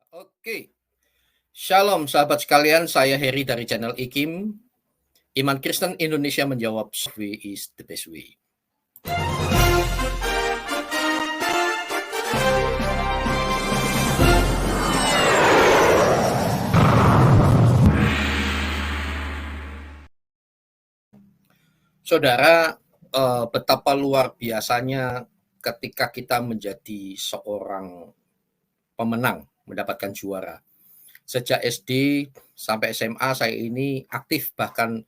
Oke, Shalom sahabat sekalian, saya Heri dari channel IKIM. Iman Kristen Indonesia menjawab, "Way is the best way." Saudara, betapa luar biasanya ketika kita menjadi seorang pemenang, mendapatkan juara. Sejak SD sampai SMA saya ini aktif, bahkan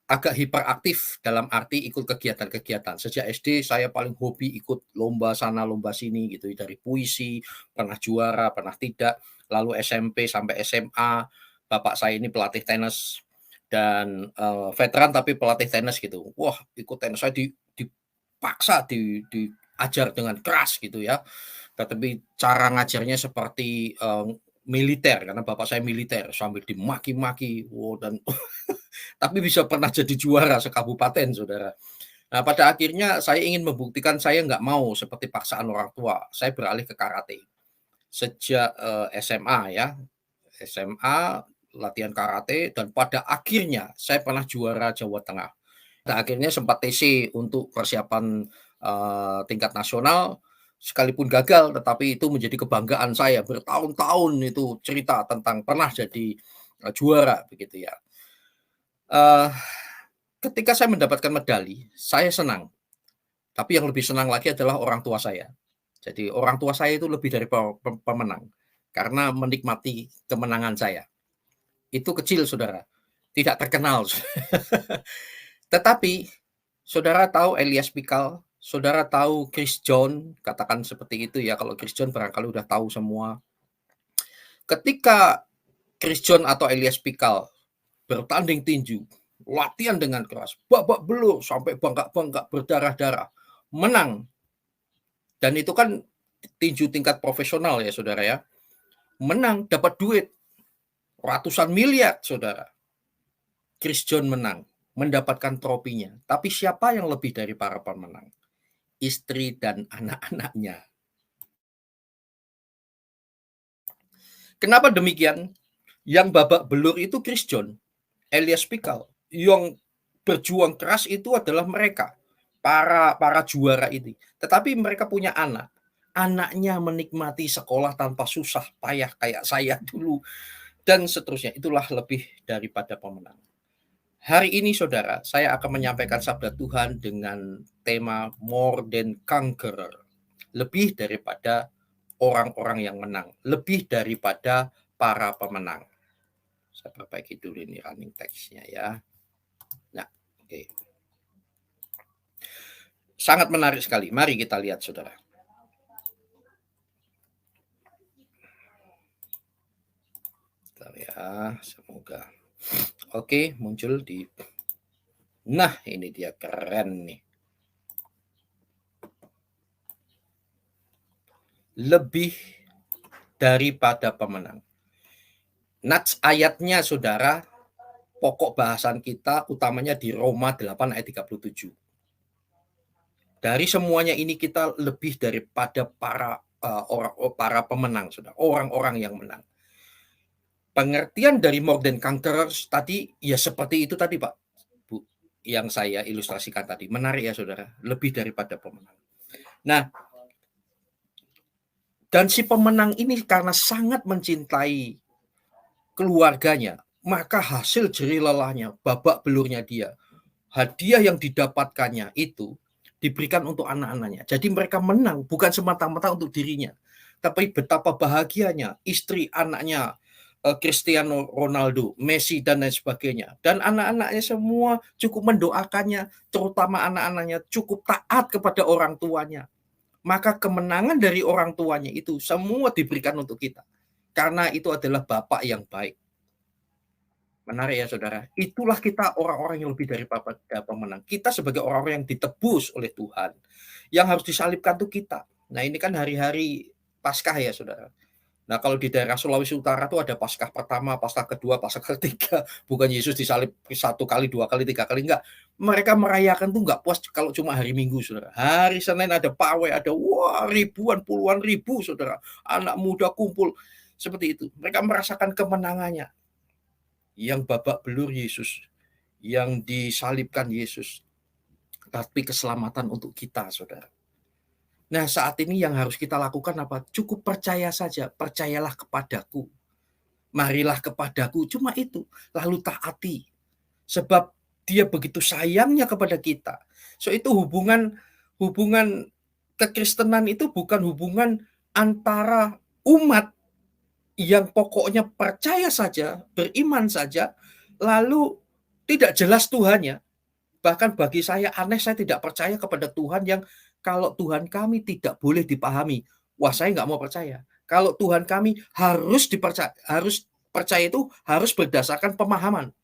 agak hiperaktif dalam arti ikut kegiatan-kegiatan. Sejak SD saya paling hobi ikut lomba sana lomba sini gitu, dari puisi, pernah juara, pernah tidak. Lalu SMP sampai SMA, bapak saya ini pelatih tenis dan, veteran tapi pelatih tenis gitu. Wah, ikut tenis saya dipaksa diajar dengan keras gitu ya. Tetapi cara ngajarnya seperti, militer karena bapak saya militer, sambil dimaki-maki, dan tapi bisa pernah jadi juara sekabupaten, Saudara. Nah, pada akhirnya saya ingin membuktikan saya nggak mau seperti paksaan orang tua. Saya beralih ke karate. Sejak, SMA ya, SMA latihan karate dan pada akhirnya saya pernah juara Jawa Tengah. Pada akhirnya sempat TC untuk persiapan, tingkat nasional, sekalipun gagal tetapi itu menjadi kebanggaan saya, bertahun-tahun itu cerita tentang pernah jadi, juara begitu ya. Eee, Ketika saya mendapatkan medali, saya senang, tapi yang lebih senang lagi adalah orang tua saya. Jadi orang tua saya itu lebih dari pemenang, karena menikmati kemenangan saya. Itu kecil Saudara, tidak terkenal. Tetapi Saudara tahu Elias Pikal, Saudara tahu Chris John, katakan seperti itu ya, kalau Chris John barangkali udah tahu semua. Ketika Chris John atau Elias Pikal bertanding tinju, latihan dengan keras, babak belur sampai bengkak-bengkak, berdarah-darah, menang. Dan itu kan tinju tingkat profesional ya Saudara ya. Menang, dapat duit ratusan miliar Saudara. Chris John menang, mendapatkan tropinya. Tapi siapa yang lebih dari para pemenang? Istri dan anak-anaknya. Kenapa demikian? Yang babak belur itu Chris John, Elias Pikal. Yang berjuang keras itu adalah mereka, para juara ini. Tetapi mereka punya anak. Anaknya menikmati sekolah tanpa susah payah kayak saya dulu dan seterusnya. Itulah lebih daripada pemenang. Hari ini Saudara, saya akan menyampaikan sabda Tuhan dengan tema more than conqueror. Lebih daripada orang-orang yang menang, lebih daripada para pemenang. Saya perbaiki dulu ini running text-nya ya. Nah, oke. Sangat menarik sekali. Mari kita lihat Saudara. Bentar ya, semoga. Oke, muncul di. Nah, ini dia keren nih. Lebih daripada pemenang. Nats ayatnya Saudara, pokok bahasan kita utamanya di Roma 8 ayat 37. Dari semuanya ini kita lebih daripada para pemenang, Saudara, orang-orang yang menang. Pengertian dari more than conquerors tadi ya seperti itu tadi, Pak, Bu, yang saya ilustrasikan tadi. Menarik ya, Saudara, lebih daripada pemenang. Nah, dan si pemenang ini karena sangat mencintai keluarganya, maka hasil jerih lelahnya, babak belurnya dia, hadiah yang didapatkannya itu diberikan untuk anak-anaknya. Jadi mereka menang bukan semata-mata untuk dirinya, tapi betapa bahagianya istri, anaknya, Cristiano Ronaldo, Messi dan lain sebagainya. Dan anak-anaknya semua cukup mendoakannya, terutama anak-anaknya cukup taat kepada orang tuanya. Maka kemenangan dari orang tuanya itu semua diberikan untuk kita. Karena itu adalah bapak yang baik. Menarik ya Saudara. Itulah kita orang-orang yang lebih dari pemenang. Kita sebagai orang-orang yang ditebus oleh Tuhan. Yang harus disalibkan itu kita. Nah ini kan hari-hari Paskah ya Saudara. Nah, kalau di daerah Sulawesi Utara tuh ada Paskah pertama, Paskah kedua, Paskah ketiga. Bukan Yesus disalib 1 kali, 2 kali, 3 kali, enggak. Mereka merayakan tuh enggak puas kalau cuma hari Minggu, Saudara. Hari Senin ada pawai, ada wah ribuan, puluhan ribu, Saudara. Anak muda kumpul seperti itu. Mereka merasakan kemenangannya. Yang babak belur Yesus, yang disalibkan Yesus. Tapi keselamatan untuk kita, Saudara. Nah, saat ini yang harus kita lakukan apa? Cukup percaya saja, percayalah kepadaku. Marilah kepadaku, cuma itu. Lalu taati. Sebab dia begitu sayangnya kepada kita. So itu hubungan hubungan kekristenan itu bukan hubungan antara umat yang pokoknya percaya saja, beriman saja, lalu tidak jelas Tuhannya. Bahkan bagi saya aneh, saya tidak percaya kepada Tuhan yang kalau Tuhan kami tidak boleh dipahami. Wah, saya nggak mau percaya. Kalau Tuhan kami harus percaya itu harus berdasarkan pemahaman.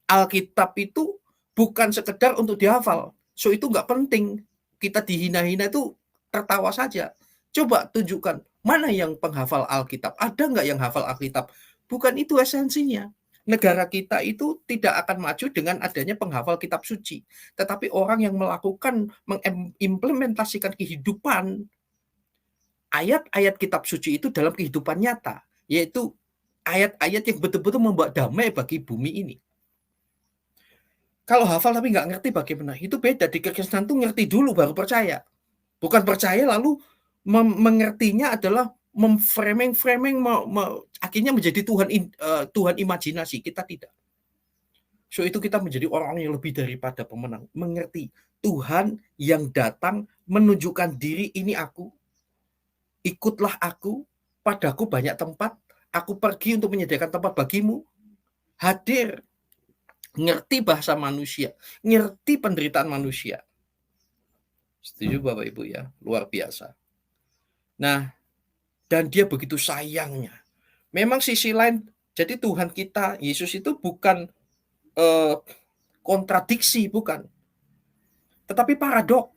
Alkitab itu bukan sekedar untuk dihafal. So itu nggak penting. Kita dihina-hina itu tertawa saja. Coba tunjukkan mana yang penghafal Alkitab. Ada nggak yang hafal Alkitab? Bukan itu esensinya. Negara kita itu tidak akan maju dengan adanya penghafal kitab suci. Tetapi orang yang melakukan, mengimplementasikan kehidupan ayat-ayat kitab suci itu dalam kehidupan nyata. Yaitu ayat-ayat yang betul-betul membawa damai bagi bumi ini. Kalau hafal tapi nggak ngerti bagaimana, itu beda. Di kekristenan tuh ngerti dulu baru percaya. Bukan percaya lalu mengertinya adalah framing akhirnya menjadi Tuhan imajinasi. Kita tidak. So itu kita menjadi orang yang lebih daripada pemenang. Mengerti Tuhan yang datang menunjukkan diri, ini aku. Ikutlah aku, padaku banyak tempat. Aku pergi untuk menyediakan tempat bagimu. Hadir. Ngerti bahasa manusia. Ngerti penderitaan manusia. Setuju Bapak Ibu ya? Luar biasa. Nah, dan dia begitu sayangnya. Memang sisi lain, jadi Tuhan kita, Yesus itu bukan kontradiksi, bukan. Tetapi paradok.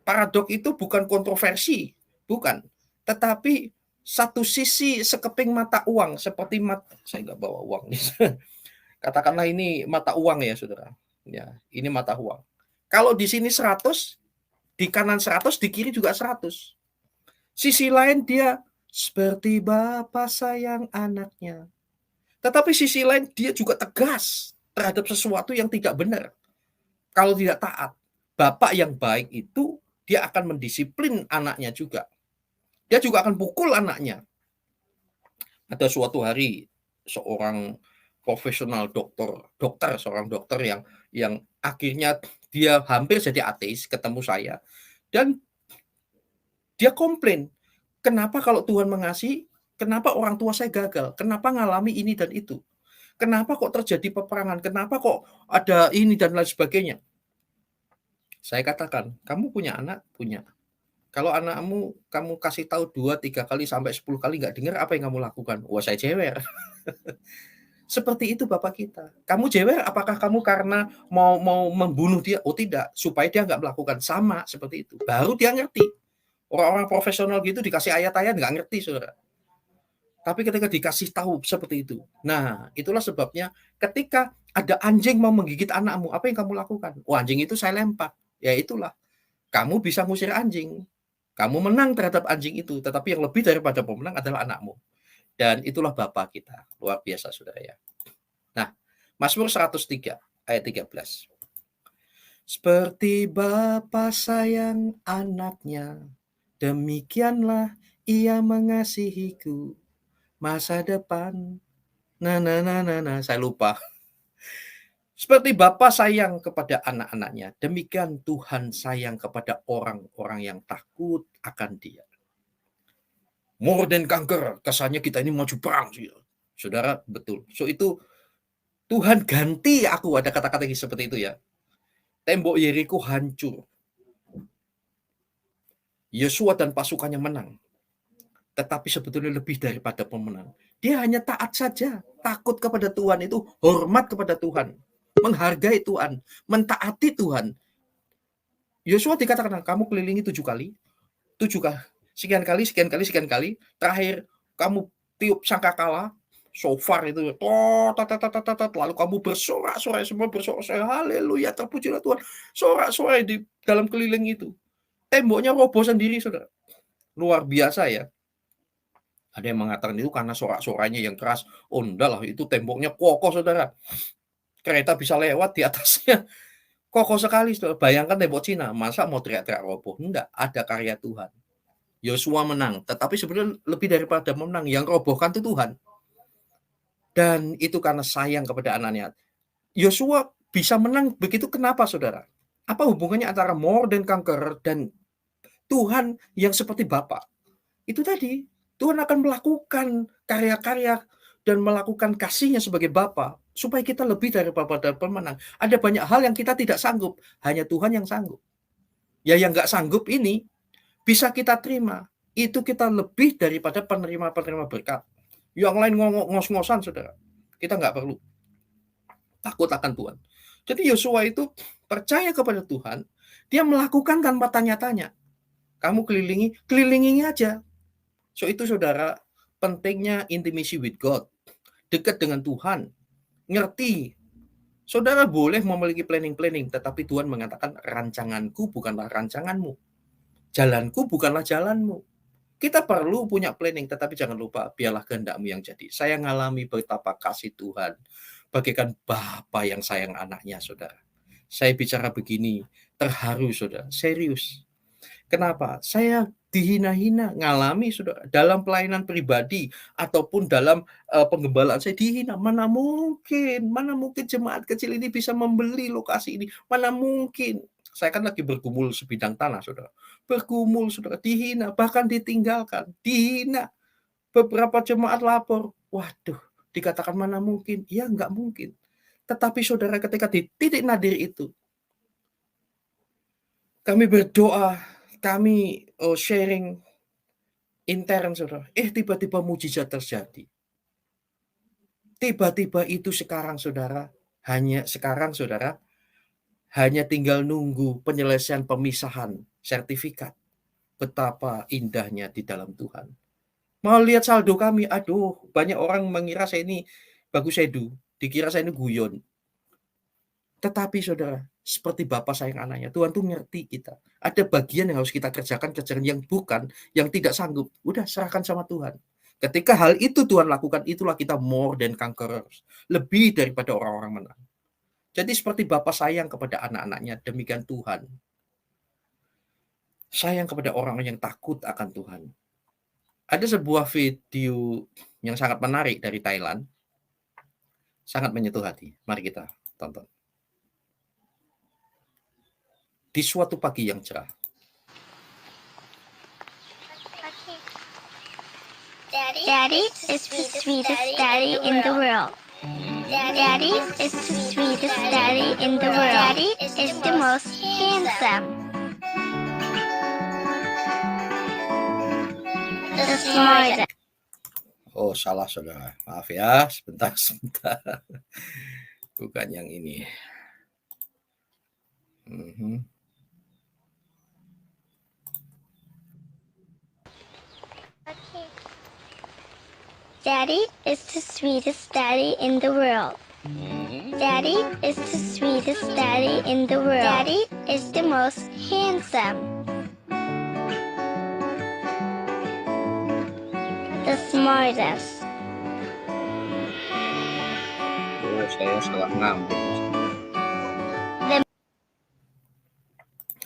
Paradok itu bukan kontroversi, bukan. Tetapi satu sisi sekeping mata uang, seperti saya nggak bawa uang nih. Katakanlah ini mata uang ya, Saudara. Ya, ini mata uang. Kalau di sini 100, di kanan 100, di kiri juga 100. Sisi lain dia seperti Bapa sayang anaknya. Tetapi sisi lain dia juga tegas terhadap sesuatu yang tidak benar. Kalau tidak taat, Bapak yang baik itu dia akan mendisiplin anaknya juga. Dia juga akan pukul anaknya. Ada suatu hari seorang profesional seorang dokter yang akhirnya dia hampir jadi ateis ketemu saya dan dia komplain, kenapa kalau Tuhan mengasihi, kenapa orang tua saya gagal? Kenapa ngalami ini dan itu? Kenapa kok terjadi peperangan? Kenapa kok ada ini dan lain sebagainya? Saya katakan, kamu punya anak? Punya. Kalau anakmu kamu kasih tahu 2, 3 kali sampai 10 kali nggak dengar, apa yang kamu lakukan? Wah, saya jewer. Seperti itu Bapak kita. Kamu jewer apakah kamu karena mau membunuh dia? Oh tidak, supaya dia nggak melakukan. Sama seperti itu. Baru dia ngerti. Orang-orang profesional gitu dikasih ayat-ayat nggak ngerti, Saudara. Tapi ketika dikasih tahu seperti itu. Nah, itulah sebabnya ketika ada anjing mau menggigit anakmu, apa yang kamu lakukan? Oh, anjing itu saya lempar. Ya itulah. Kamu bisa ngusir anjing. Kamu menang terhadap anjing itu, tetapi yang lebih daripada pemenang adalah anakmu. Dan itulah Bapa kita. Luar biasa, Saudara ya. Nah, Mazmur 103 ayat 13. Seperti Bapa sayang anaknya, demikianlah ia mengasihiku. Masa depan. Saya lupa. Seperti Bapa sayang kepada anak-anaknya, demikian Tuhan sayang kepada orang-orang yang takut akan Dia. More than kanker, kesannya kita ini maju perang. Saudara, betul. So itu Tuhan ganti aku, ada kata-kata seperti itu ya. Tembok Yeriko hancur. Yosua dan pasukannya menang. Tetapi sebetulnya lebih daripada pemenang. Dia hanya taat saja. Takut kepada Tuhan itu, hormat kepada Tuhan. Menghargai Tuhan, mentaati Tuhan. Yosua dikatakan, kamu kelilingi 7 kali. 7 kali. Sekian kali. Terakhir, kamu tiup sangkakala, shofar itu, lalu kamu bersorak-sorai, semua bersorak-sorai, haleluya, terpujilah Tuhan. Sorak-sorai di dalam keliling itu. Temboknya roboh sendiri, Saudara. Luar biasa ya. Ada yang mengatakan itu karena sorak-sorainya yang keras. Oh, enggak lah, itu temboknya kokoh, Saudara. Kereta bisa lewat di atasnya. Kokoh sekali, Saudara. Bayangkan tembok Cina, masa mau teriak-teriak roboh? Enggak, ada karya Tuhan. Yosua menang, tetapi sebenarnya lebih daripada menang, yang robohkan itu Tuhan. Dan itu karena sayang kepada anaknya. Yosua bisa menang begitu kenapa, Saudara? Apa hubungannya antara more than conqueror dan Tuhan yang seperti Bapa? Itu tadi, Tuhan akan melakukan karya-karya dan melakukan kasihnya sebagai Bapa supaya kita lebih daripada pemenang. Ada banyak hal yang kita tidak sanggup, hanya Tuhan yang sanggup. Ya yang nggak sanggup ini bisa kita terima. Itu kita lebih daripada penerima-penerima berkat. Yang lain ngos-ngosan, Saudara. Kita nggak perlu takut akan Tuhan. Jadi Yosua itu percaya kepada Tuhan, dia melakukan tanpa tanya-tanya. Kamu kelilingi aja. So itu, Saudara, pentingnya intimacy with God. Dekat dengan Tuhan, ngerti. Saudara boleh memiliki planning-planning, tetapi Tuhan mengatakan rancanganku bukanlah rancanganmu. Jalanku bukanlah jalanmu. Kita perlu punya planning, tetapi jangan lupa, biarlah kehendakmu yang jadi. Saya ngalami betapa kasih Tuhan, bagaikan Bapa yang sayang anaknya, Saudara. Saya bicara begini, terharu, Saudara, serius. Kenapa? Saya dihina-hina, ngalami, Saudara, dalam pelayanan pribadi ataupun dalam penggembalaan saya dihina. Mana mungkin jemaat kecil ini bisa membeli lokasi ini? Mana mungkin? Saya kan lagi bergumul sebidang tanah, Saudara. Bergumul, Saudara, dihina, bahkan ditinggalkan, dihina. Beberapa jemaat lapor, waduh, dikatakan mana mungkin? Ya nggak mungkin. Tetapi Saudara, ketika di titik nadir itu, kami berdoa, kami sharing intern, Saudara. Tiba-tiba mujizat terjadi. Tiba-tiba itu sekarang, Saudara, hanya tinggal nunggu penyelesaian pemisahan sertifikat. Betapa indahnya di dalam Tuhan. Mau lihat saldo kami, aduh, banyak orang mengira saya ini bagus edu, dikira saya ini guyon. Tetapi Saudara, seperti Bapa sayang anaknya, Tuhan tuh ngerti kita. Ada bagian yang harus kita kerjakan yang bukan, yang tidak sanggup. Udah serahkan sama Tuhan. Ketika hal itu Tuhan lakukan, itulah kita more than conquerors. Lebih daripada orang-orang menang. Jadi seperti Bapa sayang kepada anak-anaknya, demikian Tuhan sayang kepada orang yang takut akan Tuhan. Ada sebuah video yang sangat menarik dari Thailand, sangat menyentuh hati. Mari kita tonton. Di suatu pagi yang cerah. Daddy is the sweetest daddy in the world. Daddy is the sweetest daddy in the world. Daddy is the most handsome. The smartest. Oh, salah, Saudara. Maaf ya, sebentar. Bukan yang ini. Daddy is the sweetest daddy in the world. Daddy is the sweetest daddy in the world. Daddy is the most handsome. The smartest. Oh, saya salah ngambil.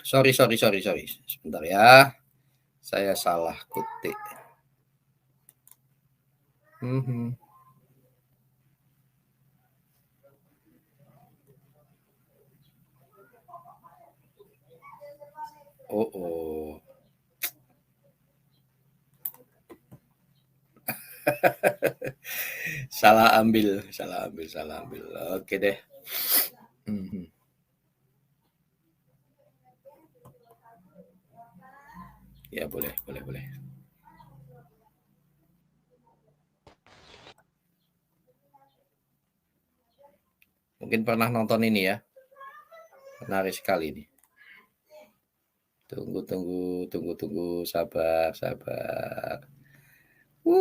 Sorry. Sebentar ya. Saya salah kutik. Oh. Salah ambil. Oke deh. Ya, boleh. Mungkin pernah nonton ini ya. Menarik sekali ini. Tunggu, sabar. Saya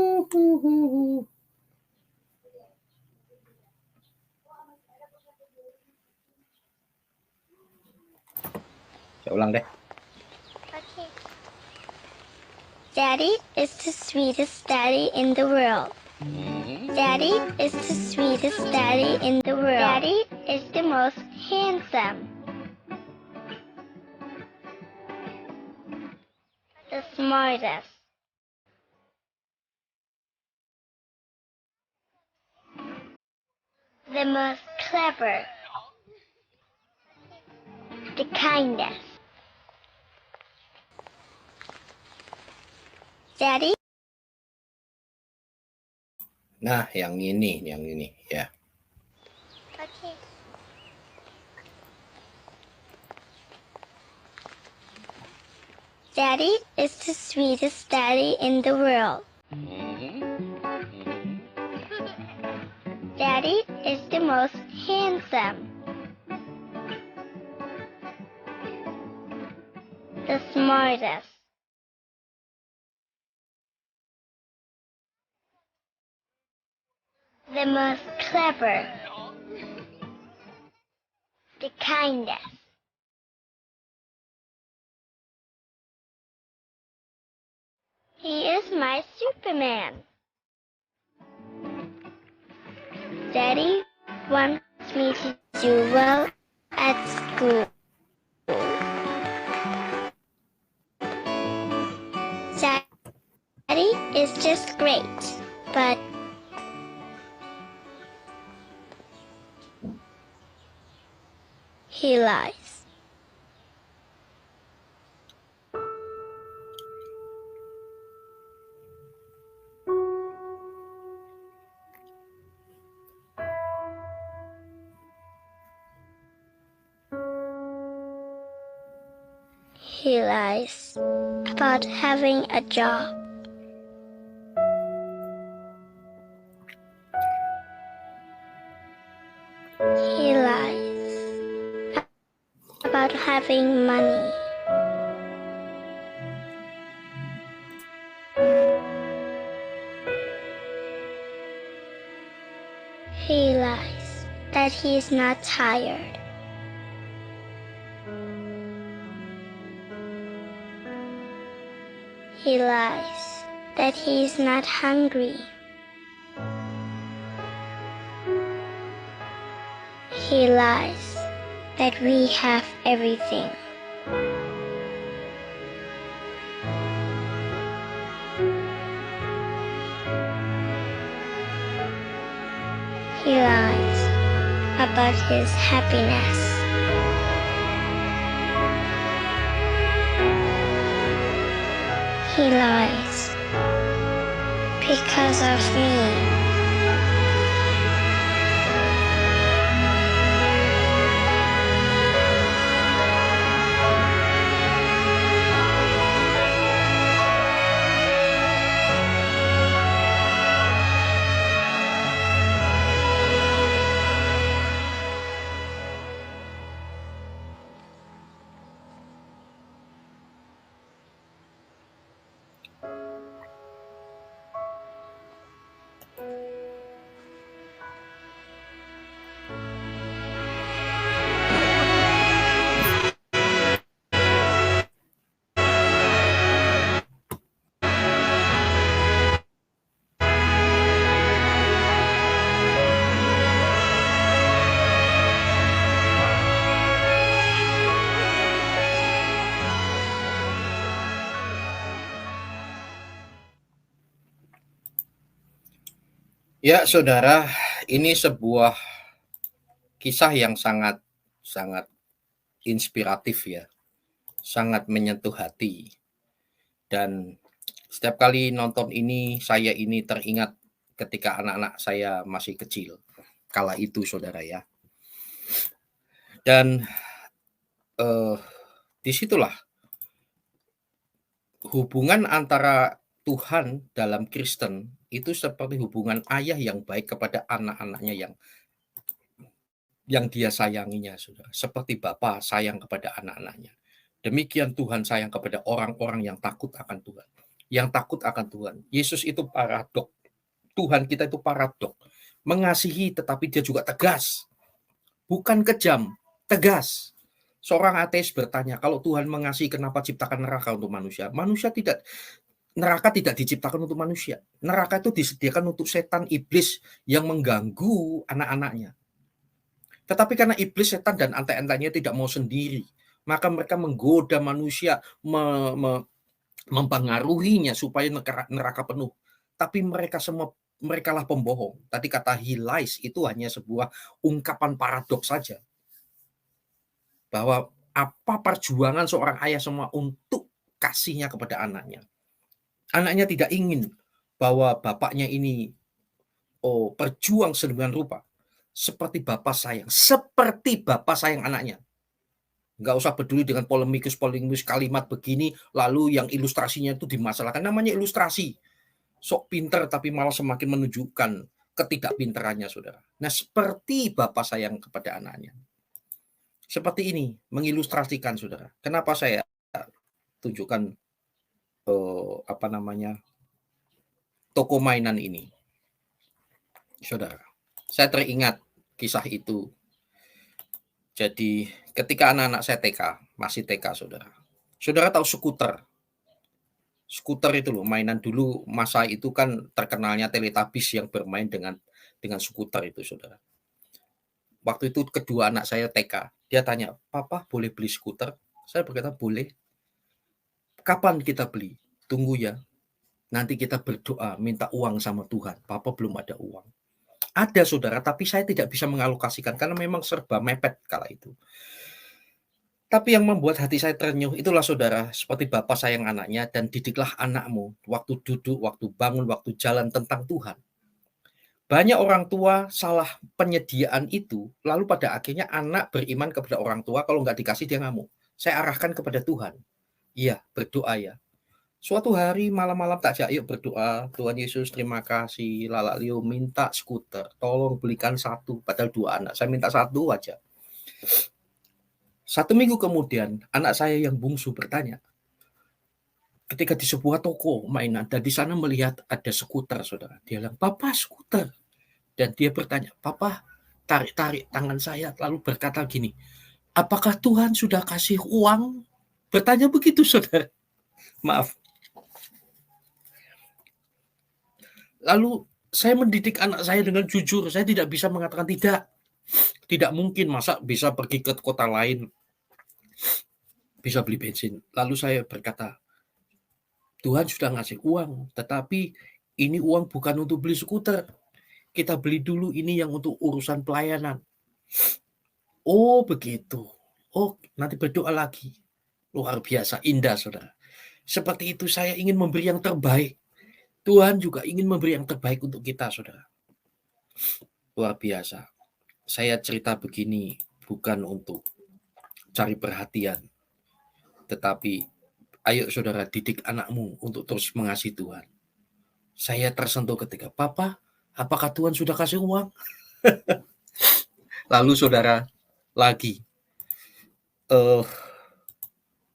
ulang deh. Okay. Daddy is the sweetest daddy in the world. Daddy is the sweetest daddy in the world. Daddy is the most handsome. The smartest. The most clever. The kindest. Daddy. Nah, yang ini ya. Okay. Daddy is the sweetest daddy in the world. Daddy is the most handsome. The smartest. The most clever. The kindest. He is my Superman. Daddy wants me to do well at school. Daddy is just great, but he lies. He lies about having a job. He lies about having money. He lies that he is not tired. He lies that he is not hungry. He lies that we have everything. He lies about his happiness. He lies because of me. Ya, saudara, ini sebuah kisah yang sangat inspiratif ya, sangat menyentuh hati. Dan setiap kali nonton ini, saya ini teringat ketika anak-anak saya masih kecil, kala itu saudara ya. Dan disitulah hubungan antara Tuhan dalam Kristen itu seperti hubungan ayah yang baik kepada anak-anaknya yang dia sayanginya, saudara. Seperti Bapa sayang kepada anak-anaknya. Demikian Tuhan sayang kepada orang-orang yang takut akan Tuhan, yang takut akan Tuhan. Yesus itu paradok. Tuhan kita itu paradok. Mengasihi tetapi dia juga tegas. Bukan kejam, tegas. Seorang ateis bertanya, kalau Tuhan mengasihi kenapa ciptakan neraka untuk manusia? Neraka tidak diciptakan untuk manusia. Neraka itu disediakan untuk setan iblis yang mengganggu anak-anaknya. Tetapi karena iblis, setan, dan antek-anteknya tidak mau sendiri, maka mereka menggoda manusia, mempengaruhinya supaya neraka penuh. Tapi merekalah pembohong. Tadi kata he lies itu hanya sebuah ungkapan paradoks saja. Bahwa apa perjuangan seorang ayah semua untuk kasihnya kepada anaknya. Anaknya tidak ingin bahwa bapaknya ini berjuang sedemikian rupa. Seperti bapak sayang anaknya. Nggak usah peduli dengan polemikus kalimat begini, lalu yang ilustrasinya itu dimasalahkan. Namanya ilustrasi. Sok pinter tapi malah semakin menunjukkan ketidakpinterannya, saudara. Nah, seperti bapak sayang kepada anaknya. Seperti ini, mengilustrasikan, saudara. Kenapa saya tunjukkan toko mainan ini, saudara. Saya teringat kisah itu. Jadi ketika anak-anak saya masih TK, saudara. Saudara tahu skuter? Skuter itu loh, mainan dulu masa itu kan terkenalnya Teletubbies yang bermain dengan skuter itu, saudara. Waktu itu kedua anak saya TK, dia tanya, "Papa boleh beli skuter?" Saya berkata, "Boleh." "Kapan kita beli?" "Tunggu ya. Nanti kita berdoa minta uang sama Tuhan. Papa belum ada uang." Ada, saudara, tapi saya tidak bisa mengalokasikan karena memang serba mepet kala itu. Tapi yang membuat hati saya terenyuh itulah, saudara, seperti bapak sayang anaknya, dan didiklah anakmu waktu duduk, waktu bangun, waktu jalan tentang Tuhan. Banyak orang tua salah penyediaan itu, lalu pada akhirnya anak beriman kepada orang tua, kalau nggak dikasih dia ngamuk. Saya arahkan kepada Tuhan. Iya, berdoa ya. Suatu hari malam-malam tak ajak, yuk berdoa, Tuhan Yesus terima kasih, Lala Leo minta skuter, tolong belikan satu, padahal 2 anak, saya minta 1 aja. 1 minggu kemudian, anak saya yang bungsu bertanya, ketika di sebuah toko mainan, dan di sana melihat ada skuter, saudara. Dia bilang, "Papa, skuter." Dan dia bertanya, "Papa," tarik-tarik tangan saya, lalu berkata gini, "Apakah Tuhan sudah kasih uang?" Bertanya begitu, saudara. Maaf. Lalu saya mendidik anak saya dengan jujur. Saya tidak bisa mengatakan tidak. Tidak mungkin, masa bisa pergi ke kota lain, bisa beli bensin. Lalu saya berkata, Tuhan sudah ngasih uang, tetapi ini uang bukan untuk beli skuter. Kita beli dulu ini yang untuk urusan pelayanan. Oh begitu. Oh nanti berdoa lagi. Luar biasa, indah, saudara. Seperti itu saya ingin memberi yang terbaik. Tuhan juga ingin memberi yang terbaik untuk kita, saudara. Luar biasa. Saya cerita begini bukan untuk cari perhatian, tetapi ayo saudara didik anakmu untuk terus mengasihi Tuhan. Saya tersentuh ketika, "Papa, apakah Tuhan sudah kasih uang?" Lalu saudara, lagi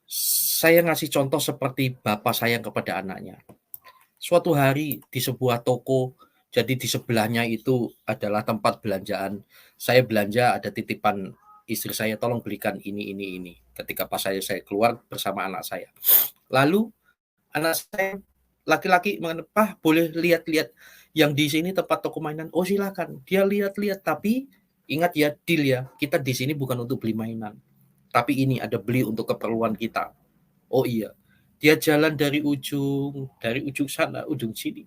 saya ngasih contoh seperti bapak sayang kepada anaknya. Suatu hari di sebuah toko, jadi di sebelahnya itu adalah tempat belanjaan. Saya belanja, ada titipan istri saya, "Tolong belikan ini." Ketika pas saya keluar bersama anak saya. Lalu anak saya laki-laki mengatakan, "Pak, boleh lihat-lihat yang di sini tempat toko mainan?" "Oh silakan." Dia lihat-lihat, tapi ingat ya, deal ya, kita di sini bukan untuk beli mainan, tapi ini ada beli untuk keperluan kita. Oh iya. Dia jalan dari ujung sana, ujung sini.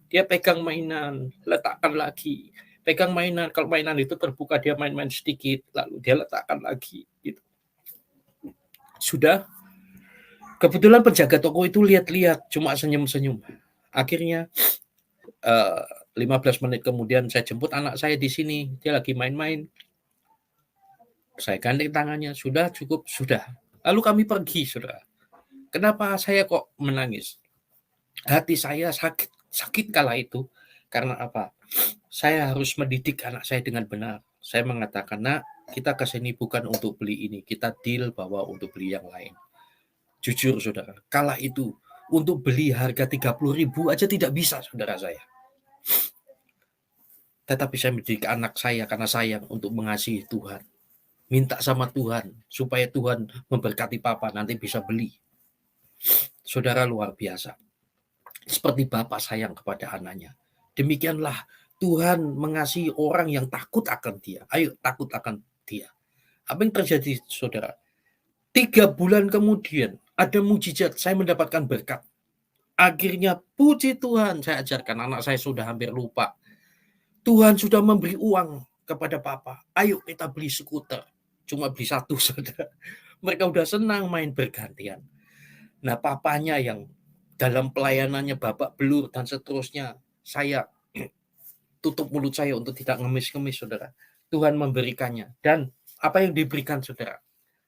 Dia pegang mainan, letakkan lagi. Pegang mainan, kalau mainan itu terbuka dia main-main sedikit, lalu dia letakkan lagi. Gitu. Sudah. Kebetulan penjaga toko itu lihat-lihat, cuma senyum-senyum. Akhirnya 15 menit kemudian saya jemput anak saya di sini, dia lagi main-main. Saya gandeng tangannya, "Sudah cukup, sudah." Lalu kami pergi, saudara. Kenapa saya kok menangis? Hati saya sakit kala itu. Karena apa? Saya harus mendidik anak saya dengan benar. Saya mengatakan, "Nak, kita kesini bukan untuk beli ini. Kita deal bahwa untuk beli yang lain." Jujur, saudara, kala itu untuk beli harga 30.000 aja tidak bisa, saudara saya. Tetapi saya mendidik anak saya karena sayang untuk mengasihi Tuhan. Minta sama Tuhan supaya Tuhan memberkati papa, nanti bisa beli. Saudara, luar biasa. Seperti Bapak sayang kepada anaknya. Demikianlah Tuhan mengasihi orang yang takut akan Dia. Ayo takut akan Dia. Apa yang terjadi, saudara? 3 bulan kemudian ada mujizat, saya mendapatkan berkat. Akhirnya puji Tuhan, saya ajarkan anak saya sudah hampir lupa. Tuhan sudah memberi uang kepada papa. Ayo kita beli skuter. Cuma beli 1, saudara. Mereka udah senang main bergantian. Nah, papanya yang dalam pelayanannya babak belur dan seterusnya, saya tutup mulut saya untuk tidak ngemis-ngemis, saudara. Tuhan memberikannya. Dan apa yang diberikan, saudara?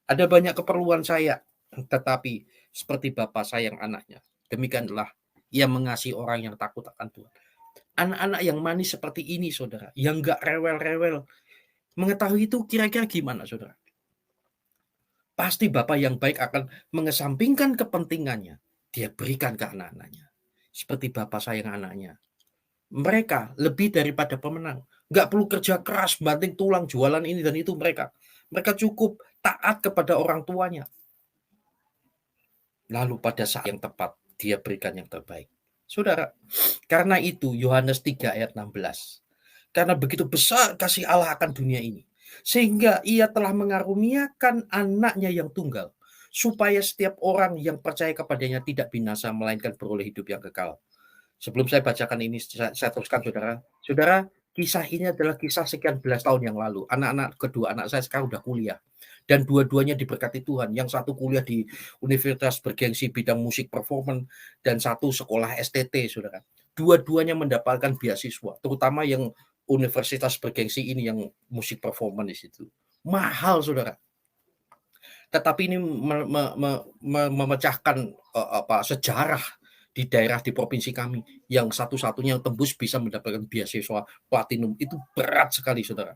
Ada banyak keperluan saya, tetapi seperti Bapak sayang anaknya. Demikianlah ia mengasihi orang yang takut akan Tuhan. Anak-anak yang manis seperti ini, saudara, yang nggak rewel-rewel, mengetahui itu kira-kira gimana, saudara? Pasti Bapak yang baik akan mengesampingkan kepentingannya. Dia berikan ke anak-anaknya. Seperti Bapak sayang anaknya. Mereka lebih daripada pemenang. Nggak perlu kerja keras, banting tulang, jualan ini dan itu mereka. Mereka cukup taat kepada orang tuanya. Lalu pada saat yang tepat, dia berikan yang terbaik. Saudara, karena itu Yohanes 3 ayat 16. Karena begitu besar kasih Allah akan dunia ini, sehingga ia telah mengaruniakan anaknya yang tunggal, supaya setiap orang yang percaya kepadanya tidak binasa, melainkan beroleh hidup yang kekal. Sebelum saya bacakan ini, saya teruskan, saudara. Saudara, kisah ini adalah kisah sekian belas tahun yang lalu. Kedua anak saya sekarang udah kuliah. Dan dua-duanya diberkati Tuhan. Yang satu kuliah di universitas bergengsi bidang musik performance, dan satu sekolah STT, saudara. Dua-duanya mendapatkan beasiswa, terutama yang universitas bergengsi ini yang musik performance di situ. Mahal, saudara. Tetapi ini memecahkan sejarah di daerah di provinsi kami, yang satu-satunya yang tembus bisa mendapatkan beasiswa platinum. Itu berat sekali, saudara.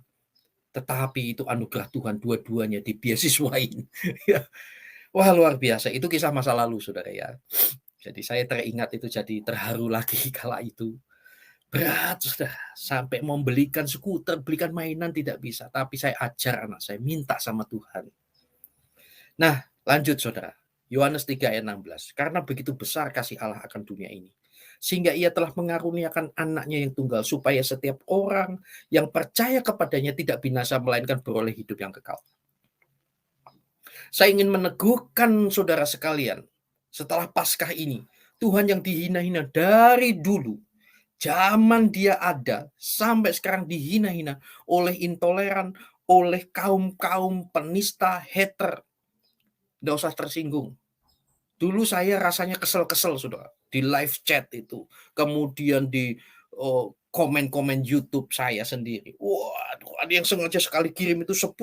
Tetapi itu anugerah Tuhan, dua-duanya dibeasiswain. Wah, luar biasa. Itu kisah masa lalu, saudara ya. Jadi saya teringat itu, jadi terharu lagi kala itu. Berat, saudara. Sampai membelikan skuter, belikan mainan tidak bisa. Tapi saya ajar anak saya, minta sama Tuhan. Nah, lanjut, saudara. Yohanes 3 ayat 16. Karena begitu besar kasih Allah akan dunia ini, sehingga ia telah mengaruniakan anaknya yang tunggal, supaya setiap orang yang percaya kepadanya tidak binasa, melainkan beroleh hidup yang kekal. Saya ingin meneguhkan saudara sekalian, setelah Paskah ini, Tuhan yang dihina-hina dari dulu, zaman dia ada, sampai sekarang dihina-hina oleh intoleran, oleh kaum-kaum penista, hater. Nggak usah tersinggung. Dulu saya rasanya kesel-kesel, saudara, di live chat itu, kemudian di komen-komen YouTube saya sendiri. Waduh, ada yang sengaja sekali kirim itu 10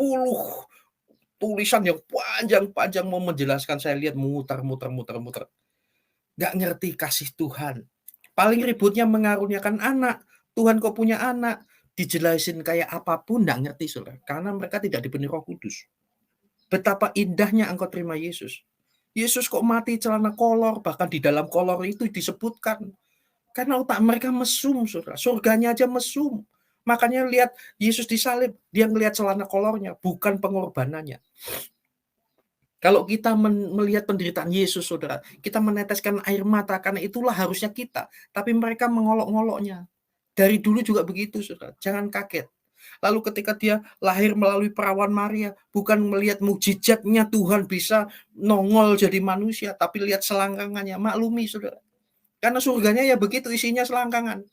tulisan yang panjang-panjang mau menjelaskan. Saya lihat muter. Nggak ngerti kasih Tuhan. Paling ributnya mengaruniakan anak. Tuhan kok punya anak? Dijelasin kayak apapun nggak ngerti, saudara. Karena mereka tidak dipenuhi Roh Kudus. Betapa indahnya engkau terima Yesus. Yesus kok mati celana kolor, bahkan di dalam kolor itu disebutkan. Karena otak mereka mesum, saudara. Surganya aja mesum. Makanya lihat Yesus disalib, dia ngelihat celana kolornya, bukan pengorbanannya. Kalau kita melihat penderitaan Yesus, saudara, kita meneteskan air mata, karena itulah harusnya kita. Tapi mereka mengolok-ngoloknya. Dari dulu juga begitu, saudara. Jangan kaget. Lalu ketika dia lahir melalui perawan Maria, bukan melihat mukjizatnya Tuhan bisa nongol jadi manusia, tapi lihat selangkangannya. Maklumi, saudara. Karena surganya ya begitu, isinya selangkangan.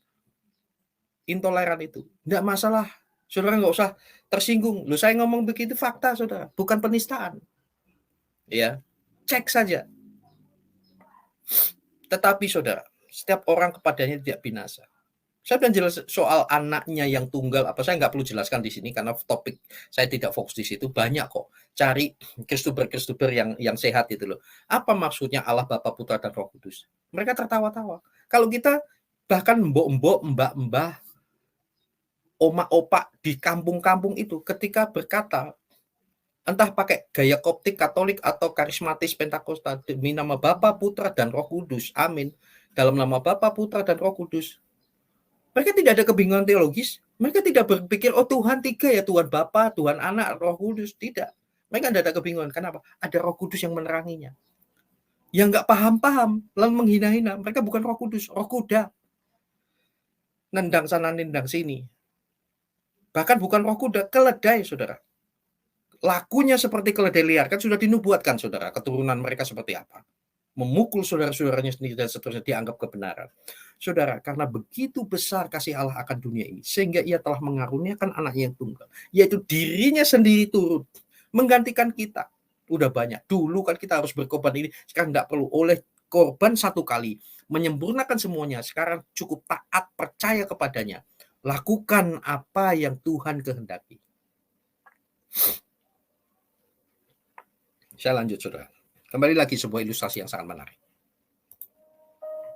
Intoleran itu. Nggak masalah. Saudara nggak usah tersinggung. Loh, saya ngomong begitu fakta, saudara. Bukan penistaan. Ya, cek saja. Tetapi, saudara, setiap orang kepadanya tidak binasa. Saya sudah jelas soal anaknya yang tunggal, apa saya nggak perlu jelaskan di sini karena topik saya tidak fokus di situ. Banyak kok cari kristuber yang sehat itu loh. Apa maksudnya Allah Bapa, Putra dan Roh Kudus? Mereka tertawa-tawa. Kalau kita bahkan mbok-mbok, mbak-mbah, oma-opa di kampung-kampung itu ketika berkata Entah pakai gaya Koptik, Katolik, atau karismatis Pentakosta, demi nama Bapa, Putra, dan Roh Kudus. Amin. Dalam nama Bapa, Putra, dan Roh Kudus. Mereka tidak ada kebingungan teologis. Mereka tidak berpikir, oh Tuhan 3 ya, Tuhan Bapa, Tuhan Anak, Roh Kudus. Tidak. Mereka tidak ada kebingungan. Kenapa? Ada Roh Kudus yang meneranginya. Yang nggak paham-paham, lalu menghina-hina. Mereka bukan Roh Kudus, roh kuda. Nendang sana, nendang sini. Bahkan bukan roh kuda, keledai, saudara. Lakunya seperti keledai liar, kan sudah dinubuatkan, saudara, keturunan mereka seperti apa. Memukul saudara-saudaranya sendiri dan seterusnya, dianggap kebenaran. Saudara, karena begitu besar kasih Allah akan dunia ini, sehingga ia telah mengaruniakan anaknya yang tunggal, yaitu dirinya sendiri turut menggantikan kita. Udah banyak. Dulu kan kita harus berkorban ini, sekarang nggak perlu. Oleh korban satu kali, menyempurnakan semuanya. Sekarang cukup taat, percaya kepadanya. Lakukan apa yang Tuhan kehendaki. Saya lanjut, saudara. Kembali lagi sebuah ilustrasi yang sangat menarik.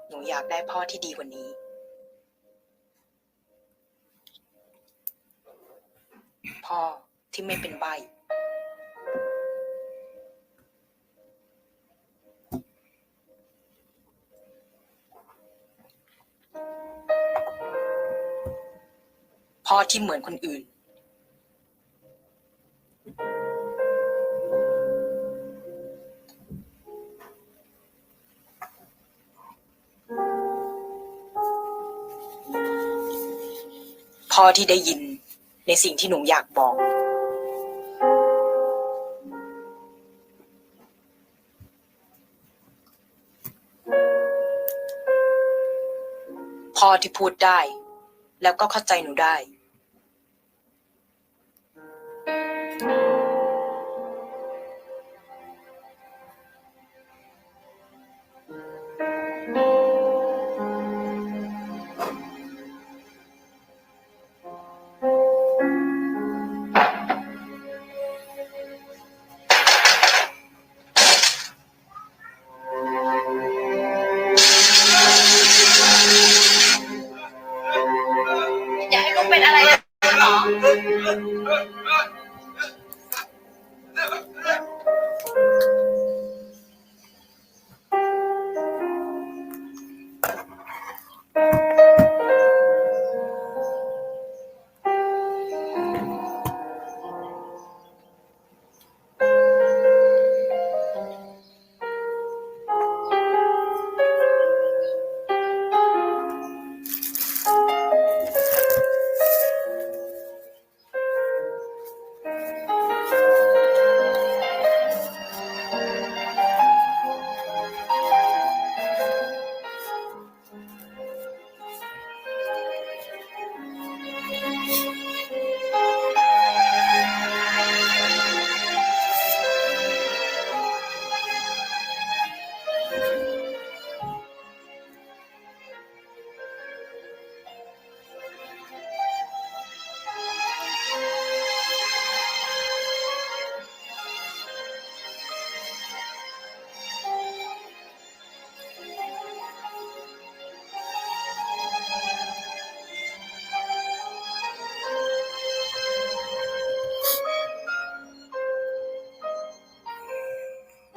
หนูอยากได้พ่อที่ดีกว่านี้ พ่อที่ไม่เป็นใบ้ พ่อที่เหมือนคนอื่น พ่อที่ได้ยินในสิ่งที่หนูอยากบอก พ่อที่พูดได้ แล้วก็เข้าใจหนูได้ อยากให้ลูกเป็นอะไรนะหมอ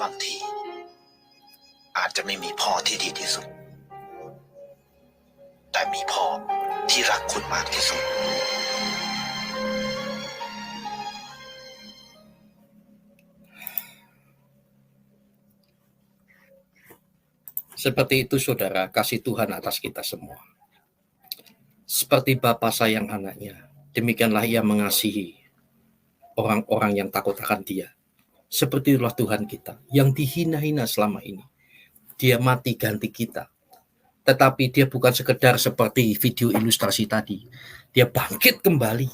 บางทีอาจจะไม่มีพ่อที่ดีที่สุด แต่มีพ่อที่รักคุณมากที่สุด Seperti itu, saudara, kasih Tuhan atas kita semua. Seperti Bapa sayang anaknya, demikianlah ia mengasihi orang-orang yang takut akan dia. Seperti itulah Tuhan kita, yang dihina-hina selama ini. Dia mati ganti kita. Tetapi dia bukan sekedar seperti video ilustrasi tadi. Dia bangkit kembali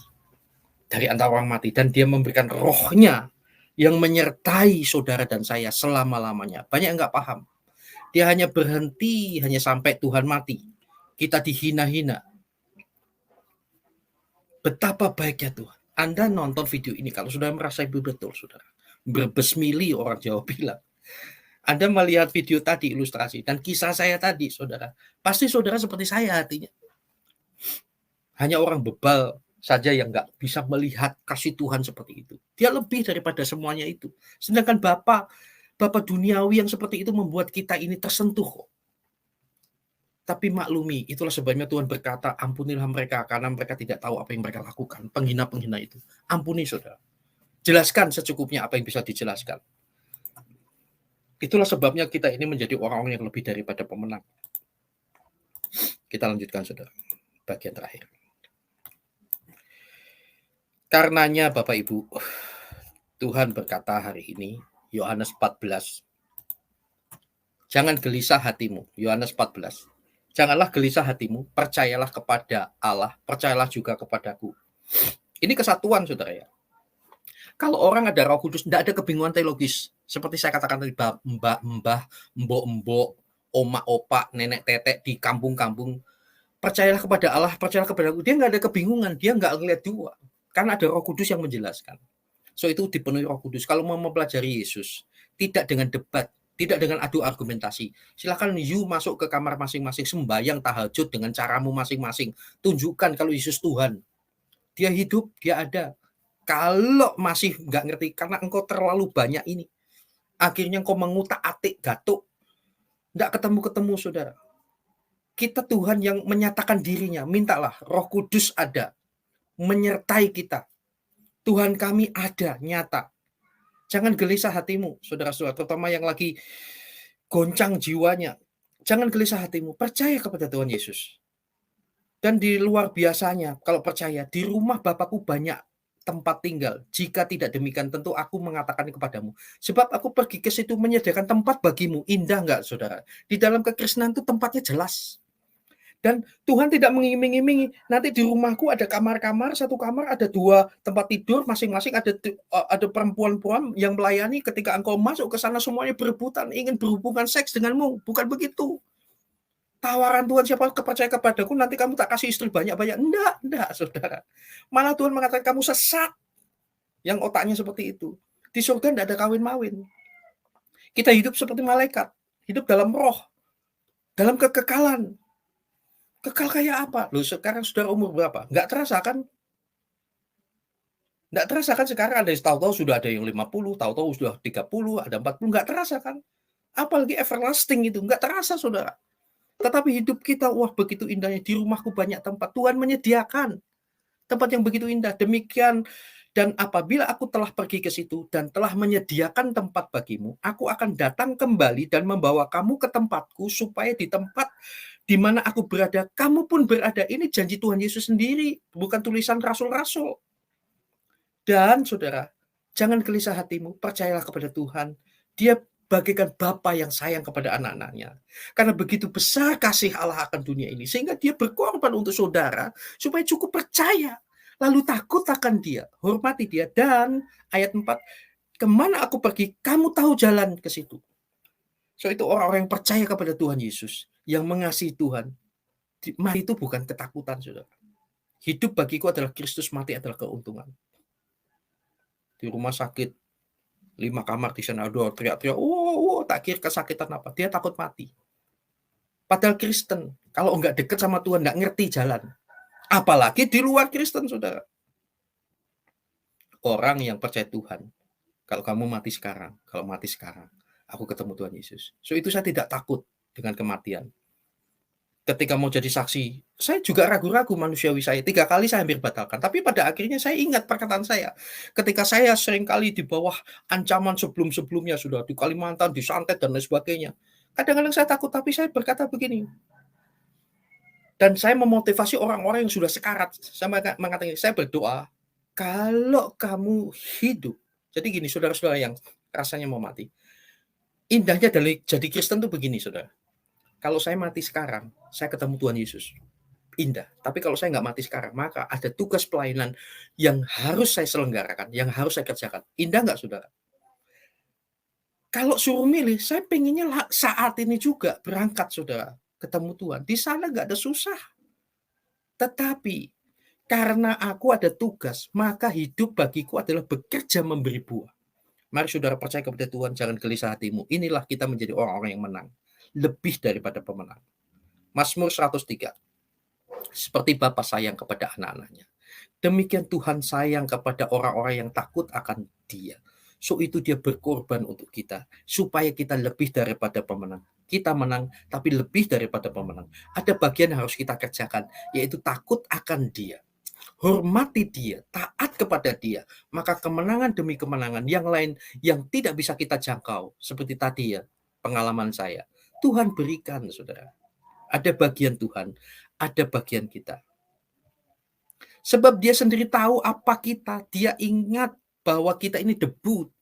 dari antara orang mati. Dan dia memberikan rohnya yang menyertai saudara dan saya selama-lamanya. Banyak yang nggak paham. Dia hanya berhenti, hanya sampai Tuhan mati. Kita dihina-hina. Betapa baiknya Tuhan. Anda nonton video ini, kalau sudah merasa ibu betul, saudara. Berbesmili orang Jawa bilang. Anda melihat video tadi, ilustrasi, dan kisah saya tadi, saudara. Pasti saudara seperti saya hatinya. Hanya orang bebal, saja yang nggak bisa melihat kasih Tuhan seperti itu. Dia lebih daripada semuanya itu. Sedangkan Bapa duniawi yang seperti itu membuat kita ini tersentuh kok. Tapi maklumi, itulah sebabnya Tuhan berkata, ampunilah mereka karena mereka tidak tahu apa yang mereka lakukan. Penghina-penghina itu. Ampuni, saudara. Jelaskan secukupnya apa yang bisa dijelaskan. Itulah sebabnya kita ini menjadi orang-orang yang lebih daripada pemenang. Kita lanjutkan, saudara. Bagian terakhir. Karenanya, Bapak Ibu, Tuhan berkata hari ini, Yohanes 14, jangan gelisah hatimu. Yohanes 14. Janganlah gelisah hatimu, percayalah kepada Allah, percayalah juga kepadaku. Ini kesatuan, saudara ya. Kalau orang ada Roh Kudus, tidak ada kebingungan teologis. Seperti saya katakan tadi, mbah-mbah, mbok-mbok, omak-opak, nenek-tetek di kampung-kampung. Percayalah kepada Allah, percayalah kepadaku. Dia nggak ada kebingungan, dia nggak ngeliat dua. Karena ada Roh Kudus yang menjelaskan. So itu dipenuhi Roh Kudus. Kalau mau mempelajari Yesus, tidak dengan debat, tidak dengan adu argumentasi. Silakan you masuk ke kamar masing-masing, sembahyang tahajud dengan caramu masing-masing. Tunjukkan kalau Yesus Tuhan. Dia hidup, dia ada. Kalau masih nggak ngerti, karena engkau terlalu banyak ini, akhirnya engkau mengutak-atik gatuk. Nggak ketemu-ketemu, saudara. Kita Tuhan yang menyatakan dirinya. Mintalah Roh Kudus ada. Menyertai kita. Tuhan kami ada, nyata. Jangan gelisah hatimu, saudara-saudara, terutama yang lagi goncang jiwanya. Jangan gelisah hatimu, percaya kepada Tuhan Yesus. Dan di luar biasanya, kalau percaya, di rumah Bapakku banyak tempat tinggal. Jika tidak demikian, tentu aku mengatakan kepadamu. Sebab aku pergi ke situ menyediakan tempat bagimu. Indah enggak, saudara? Di dalam kekristenan itu tempatnya jelas. Dan Tuhan tidak mengiming-imingi. Nanti di rumahku ada kamar-kamar, satu kamar ada 2 tempat tidur, masing-masing ada perempuan-perempuan yang melayani. Ketika engkau masuk ke sana semuanya berebutan, ingin berhubungan seks denganmu. Bukan begitu. Tawaran Tuhan, siapa percaya kepadaku, nanti kamu tak kasih istri banyak-banyak. Enggak, saudara. Malah Tuhan mengatakan kamu sesat. Yang otaknya seperti itu. Di surga enggak ada kawin-mawin. Kita hidup seperti malaikat. Hidup dalam roh. Dalam kekekalan. Kekal kayak apa? Loh, sekarang sudah umur berapa? Nggak terasa kan? Nggak terasa kan sekarang ada tahu-tahu sudah ada yang 50, tahu-tahu sudah 30, ada 40, nggak terasa kan? Apalagi everlasting itu, nggak terasa, saudara. Tetapi hidup kita, wah begitu indahnya. Di rumahku banyak tempat. Tuhan menyediakan tempat yang begitu indah. Demikian, dan apabila aku telah pergi ke situ dan telah menyediakan tempat bagimu, aku akan datang kembali dan membawa kamu ke tempatku, supaya di tempat di mana aku berada, kamu pun berada. Ini janji Tuhan Yesus sendiri, bukan tulisan rasul-rasul. Dan saudara, jangan gelisah hatimu, percayalah kepada Tuhan. Dia bagaikan Bapa yang sayang kepada anak-anaknya. Karena begitu besar kasih Allah akan dunia ini, sehingga dia berkorban untuk saudara, supaya cukup percaya. Lalu takut akan dia, hormati dia. Dan ayat 4, kemana aku pergi, kamu tahu jalan ke situ. So itu orang-orang yang percaya kepada Tuhan Yesus, yang mengasihi Tuhan. Mati itu bukan ketakutan, saudara. Hidup bagiku adalah Kristus, mati adalah keuntungan. Di rumah sakit, 5 kamar di sana, aduh teriak-teriak, tak kira kesakitan apa, dia takut mati. Padahal Kristen, kalau enggak dekat sama Tuhan, enggak ngerti jalan. Apalagi di luar Kristen, saudara. Orang yang percaya Tuhan, kalau kamu mati sekarang, aku ketemu Tuhan Yesus. So itu saya tidak takut dengan kematian. Ketika mau jadi saksi, saya juga ragu-ragu manusiawi saya. 3 kali saya hampir batalkan. Tapi pada akhirnya saya ingat perkataan saya. Ketika saya seringkali di bawah ancaman sebelum-sebelumnya, sudah di Kalimantan, disantet, dan lain sebagainya. Kadang-kadang saya takut, tapi saya berkata begini. Dan saya memotivasi orang-orang yang sudah sekarat. Saya mengatakan, saya berdoa, kalau kamu hidup, jadi gini, saudara-saudara yang rasanya mau mati. Indahnya dari jadi Kristen itu begini, saudara. Kalau saya mati sekarang, saya ketemu Tuhan Yesus. Indah. Tapi kalau saya nggak mati sekarang, maka ada tugas pelayanan yang harus saya selenggarakan, yang harus saya kerjakan. Indah nggak, saudara? Kalau suruh milih, saya pengennya saat ini juga berangkat, saudara, ketemu Tuhan. Di sana nggak ada susah. Tetapi karena aku ada tugas, maka hidup bagiku adalah bekerja memberi buah. Mari saudara percaya kepada Tuhan, jangan gelisah hatimu. Inilah kita menjadi orang-orang yang menang. Lebih daripada pemenang. Mazmur 103. Seperti Bapa sayang kepada anak-anaknya, Demikian Tuhan sayang kepada orang-orang yang takut akan Dia. So itu Dia berkorban untuk kita, supaya kita lebih daripada pemenang. Kita menang, tapi lebih daripada pemenang. Ada bagian yang harus kita kerjakan, yaitu takut akan Dia. Hormati Dia, taat kepada Dia. Maka kemenangan demi kemenangan yang lain yang tidak bisa kita jangkau, seperti tadi ya, pengalaman saya, Tuhan berikan, saudara. Ada bagian Tuhan, ada bagian kita. Sebab Dia sendiri tahu apa kita. Dia ingat bahwa kita ini debu.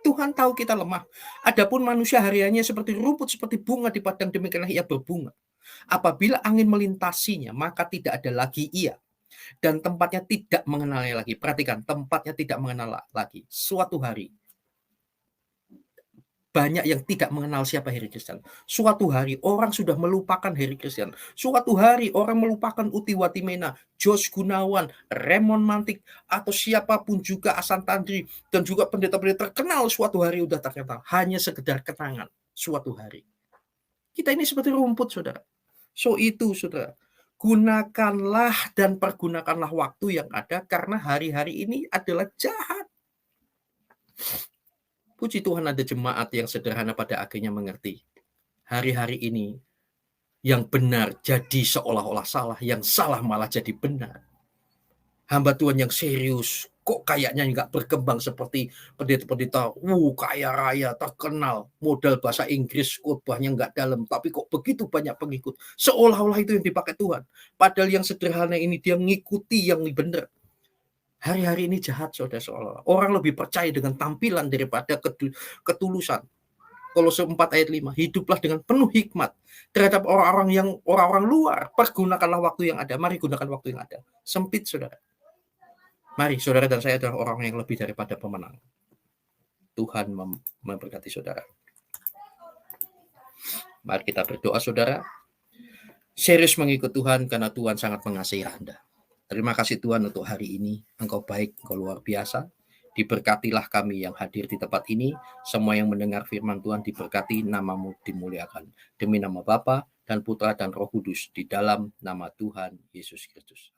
Tuhan tahu kita lemah. Adapun manusia hariannya seperti rumput, seperti bunga di padang, demikianlah ia berbunga. Apabila angin melintasinya, maka tidak ada lagi ia. Dan tempatnya tidak mengenalnya lagi. Perhatikan, tempatnya tidak mengenal lagi. Suatu hari, banyak yang tidak mengenal siapa Harry Christian. Suatu hari orang sudah melupakan Harry Christian. Suatu hari orang melupakan Uti Watimena, Josh Gunawan, Raymond Mantik, atau siapapun juga Asan Tandri, dan juga pendeta-pendeta terkenal suatu hari udah terkenal. Hanya sekedar kenangan suatu hari. Kita ini seperti rumput, saudara. So itu, saudara. Gunakanlah dan pergunakanlah waktu yang ada, karena hari-hari ini adalah jahat. Puji Tuhan ada jemaat yang sederhana pada akhirnya mengerti. Hari-hari ini yang benar jadi seolah-olah salah, yang salah malah jadi benar. Hamba Tuhan yang serius, kok kayaknya nggak berkembang seperti pendeta-pendeta, kaya raya, terkenal, modal bahasa Inggris, khotbahnya nggak dalam, tapi kok begitu banyak pengikut. Seolah-olah itu yang dipakai Tuhan. Padahal yang sederhana ini dia mengikuti yang benar. Hari-hari ini jahat, saudara, seolah-olah. Orang lebih percaya dengan tampilan daripada ketulusan. Kolose 4 ayat 5, hiduplah dengan penuh hikmat terhadap orang-orang luar. Pergunakanlah waktu yang ada. Mari gunakan waktu yang ada. Sempit, saudara. Mari, saudara dan saya adalah orang yang lebih daripada pemenang. Tuhan memberkati saudara. Mari kita berdoa, saudara. Serius mengikut Tuhan karena Tuhan sangat mengasihi Anda. Terima kasih Tuhan untuk hari ini. Engkau baik, Engkau luar biasa. Diberkatilah kami yang hadir di tempat ini. Semua yang mendengar firman Tuhan diberkati, namamu dimuliakan. Demi nama Bapa dan Putra dan Roh Kudus, di dalam nama Tuhan Yesus Kristus.